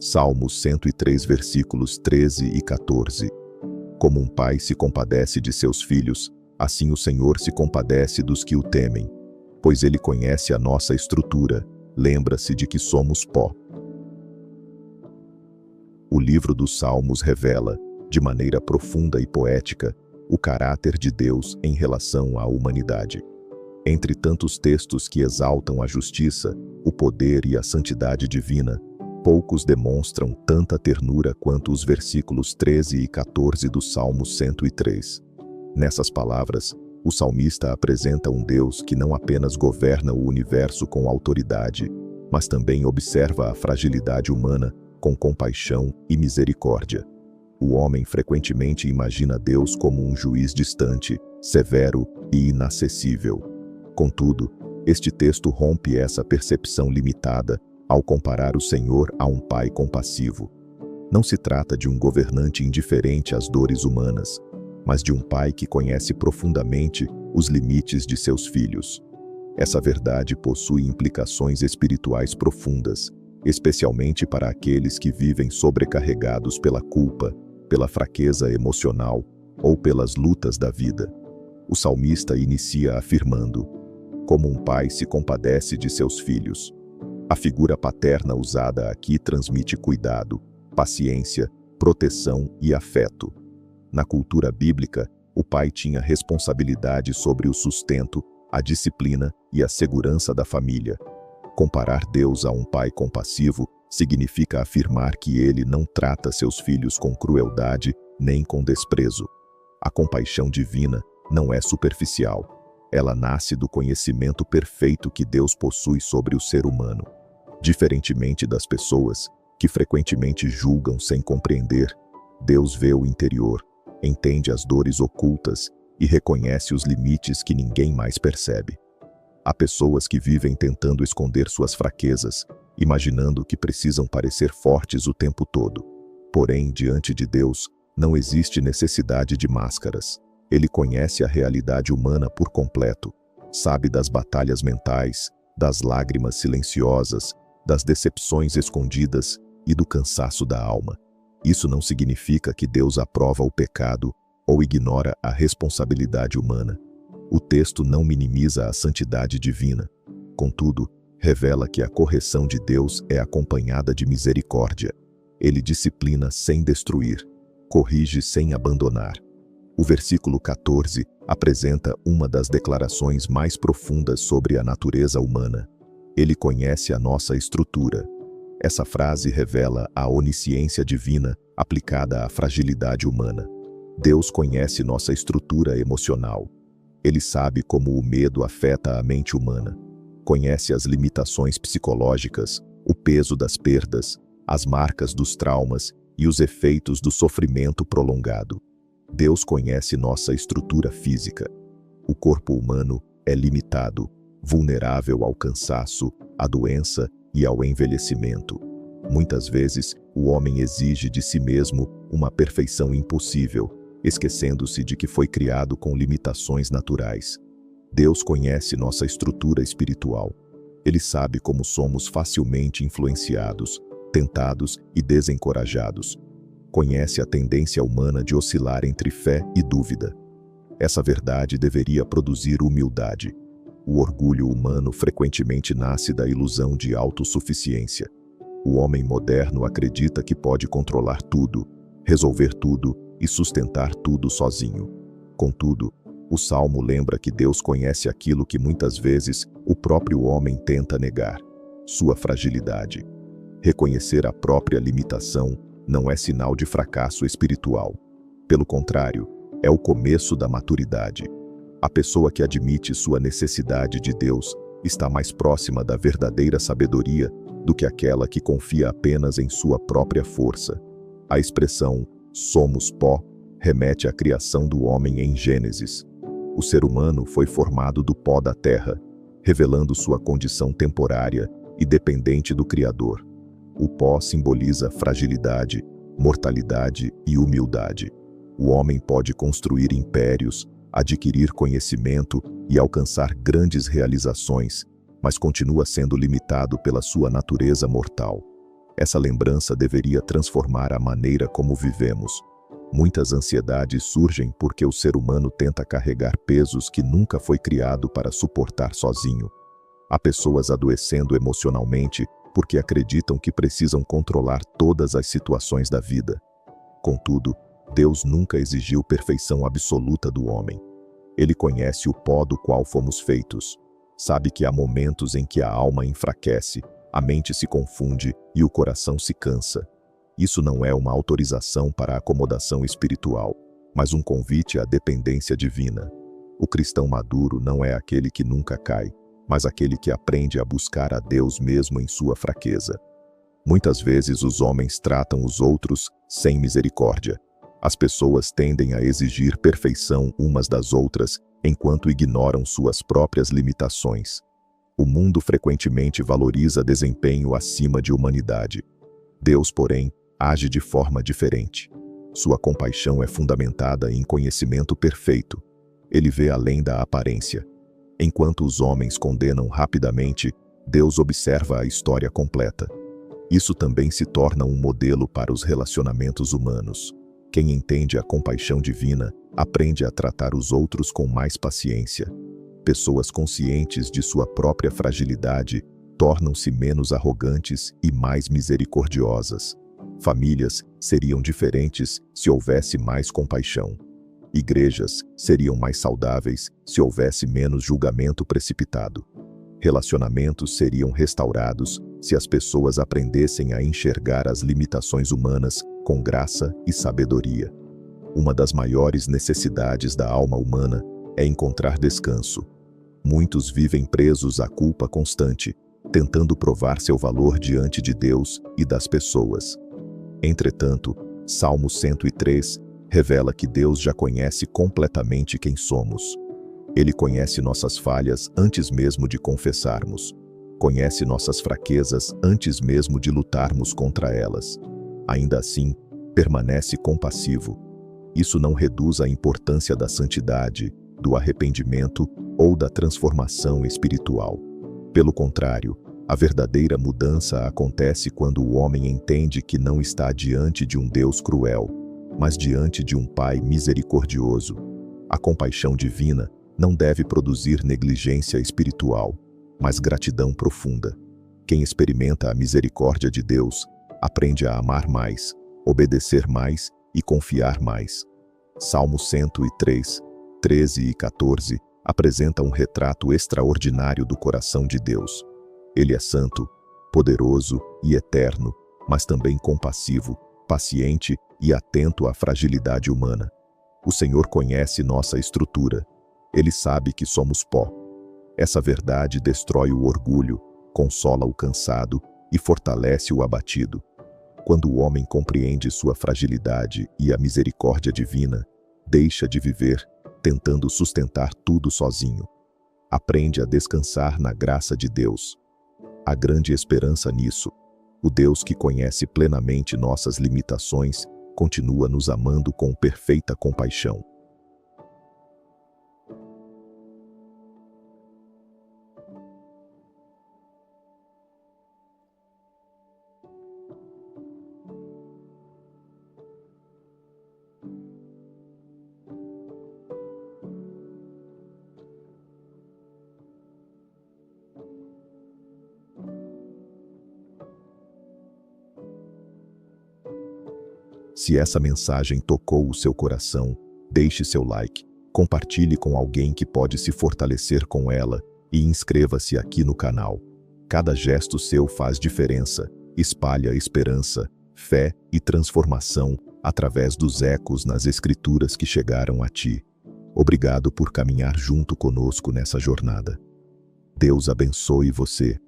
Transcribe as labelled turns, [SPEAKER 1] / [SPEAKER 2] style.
[SPEAKER 1] Salmos 103, versículos 13 e 14. Como um pai se compadece de seus filhos, assim o Senhor se compadece dos que o temem, pois ele conhece a nossa estrutura, lembra-se de que somos pó. O livro dos Salmos revela, de maneira profunda e poética, o caráter de Deus em relação à humanidade. Entre tantos textos que exaltam a justiça, o poder e a santidade divina, poucos demonstram tanta ternura quanto os versículos 13 e 14 do Salmo 103. Nessas palavras, o salmista apresenta um Deus que não apenas governa o universo com autoridade, mas também observa a fragilidade humana com compaixão e misericórdia. O homem frequentemente imagina Deus como um juiz distante, severo e inacessível. Contudo, este texto rompe essa percepção limitada ao comparar o Senhor a um pai compassivo. Não se trata de um governante indiferente às dores humanas, mas de um pai que conhece profundamente os limites de seus filhos. Essa verdade possui implicações espirituais profundas, especialmente para aqueles que vivem sobrecarregados pela culpa, pela fraqueza emocional ou pelas lutas da vida. O salmista inicia afirmando: como um pai se compadece de seus filhos. A figura paterna usada aqui transmite cuidado, paciência, proteção e afeto. Na cultura bíblica, o pai tinha responsabilidade sobre o sustento, a disciplina e a segurança da família. Comparar Deus a um pai compassivo significa afirmar que ele não trata seus filhos com crueldade nem com desprezo. A compaixão divina não é superficial. Ela nasce do conhecimento perfeito que Deus possui sobre o ser humano. Diferentemente das pessoas, que frequentemente julgam sem compreender, Deus vê o interior, entende as dores ocultas e reconhece os limites que ninguém mais percebe. Há pessoas que vivem tentando esconder suas fraquezas, imaginando que precisam parecer fortes o tempo todo. Porém, diante de Deus, não existe necessidade de máscaras. Ele conhece a realidade humana por completo, sabe das batalhas mentais, das lágrimas silenciosas, das decepções escondidas e do cansaço da alma. Isso não significa que Deus aprova o pecado ou ignora a responsabilidade humana. O texto não minimiza a santidade divina. Contudo, revela que a correção de Deus é acompanhada de misericórdia. Ele disciplina sem destruir, corrige sem abandonar. O versículo 14 apresenta uma das declarações mais profundas sobre a natureza humana. Ele conhece a nossa estrutura. Essa frase revela a onisciência divina aplicada à fragilidade humana. Deus conhece nossa estrutura emocional. Ele sabe como o medo afeta a mente humana. Conhece as limitações psicológicas, o peso das perdas, as marcas dos traumas e os efeitos do sofrimento prolongado. Deus conhece nossa estrutura física. O corpo humano é limitado, vulnerável ao cansaço, à doença e ao envelhecimento. Muitas vezes, o homem exige de si mesmo uma perfeição impossível, esquecendo-se de que foi criado com limitações naturais. Deus conhece nossa estrutura espiritual. Ele sabe como somos facilmente influenciados, tentados e desencorajados. Conhece a tendência humana de oscilar entre fé e dúvida. Essa verdade deveria produzir humildade. O orgulho humano frequentemente nasce da ilusão de autossuficiência. O homem moderno acredita que pode controlar tudo, resolver tudo e sustentar tudo sozinho. Contudo, o Salmo lembra que Deus conhece aquilo que muitas vezes o próprio homem tenta negar: sua fragilidade. Reconhecer a própria limitação não é sinal de fracasso espiritual. Pelo contrário, é o começo da maturidade. A pessoa que admite sua necessidade de Deus está mais próxima da verdadeira sabedoria do que aquela que confia apenas em sua própria força. A expressão "somos pó" remete à criação do homem em Gênesis. O ser humano foi formado do pó da terra, revelando sua condição temporária e dependente do Criador. O pó simboliza fragilidade, mortalidade e humildade. O homem pode construir impérios, adquirir conhecimento e alcançar grandes realizações, mas continua sendo limitado pela sua natureza mortal. Essa lembrança deveria transformar a maneira como vivemos. Muitas ansiedades surgem porque o ser humano tenta carregar pesos que nunca foi criado para suportar sozinho. Há pessoas adoecendo emocionalmente porque acreditam que precisam controlar todas as situações da vida. Contudo, Deus nunca exigiu perfeição absoluta do homem. Ele conhece o pó do qual fomos feitos. Sabe que há momentos em que a alma enfraquece, a mente se confunde e o coração se cansa. Isso não é uma autorização para a acomodação espiritual, mas um convite à dependência divina. O cristão maduro não é aquele que nunca cai, mas aquele que aprende a buscar a Deus mesmo em sua fraqueza. Muitas vezes os homens tratam os outros sem misericórdia. As pessoas tendem a exigir perfeição umas das outras, enquanto ignoram suas próprias limitações. O mundo frequentemente valoriza desempenho acima de humanidade. Deus, porém, age de forma diferente. Sua compaixão é fundamentada em conhecimento perfeito. Ele vê além da aparência. Enquanto os homens condenam rapidamente, Deus observa a história completa. Isso também se torna um modelo para os relacionamentos humanos. Quem entende a compaixão divina, aprende a tratar os outros com mais paciência. Pessoas conscientes de sua própria fragilidade tornam-se menos arrogantes e mais misericordiosas. Famílias seriam diferentes se houvesse mais compaixão. Igrejas seriam mais saudáveis se houvesse menos julgamento precipitado. Relacionamentos seriam restaurados se as pessoas aprendessem a enxergar as limitações humanas com graça e sabedoria. Uma das maiores necessidades da alma humana é encontrar descanso. Muitos vivem presos à culpa constante, tentando provar seu valor diante de Deus e das pessoas. Entretanto, Salmo 103 revela que Deus já conhece completamente quem somos. Ele conhece nossas falhas antes mesmo de confessarmos. Conhece nossas fraquezas antes mesmo de lutarmos contra elas. Ainda assim, permanece compassivo. Isso não reduz a importância da santidade, do arrependimento ou da transformação espiritual. Pelo contrário, a verdadeira mudança acontece quando o homem entende que não está diante de um Deus cruel, mas diante de um Pai misericordioso. A compaixão divina não deve produzir negligência espiritual, mas gratidão profunda. Quem experimenta a misericórdia de Deus aprende a amar mais, obedecer mais e confiar mais. Salmo 103, 13 e 14 apresenta um retrato extraordinário do coração de Deus. Ele é santo, poderoso e eterno, mas também compassivo, paciente e atento à fragilidade humana. O Senhor conhece nossa estrutura. Ele sabe que somos pó. Essa verdade destrói o orgulho, consola o cansado e fortalece o abatido. Quando o homem compreende sua fragilidade e a misericórdia divina, deixa de viver tentando sustentar tudo sozinho. Aprende a descansar na graça de Deus. Há grande esperança nisso. O Deus que conhece plenamente nossas limitações continua nos amando com perfeita compaixão. Se essa mensagem tocou o seu coração, deixe seu like, compartilhe com alguém que pode se fortalecer com ela e inscreva-se aqui no canal. Cada gesto seu faz diferença, espalha esperança, fé e transformação através dos ecos nas escrituras que chegaram a ti. Obrigado por caminhar junto conosco nessa jornada. Deus abençoe você.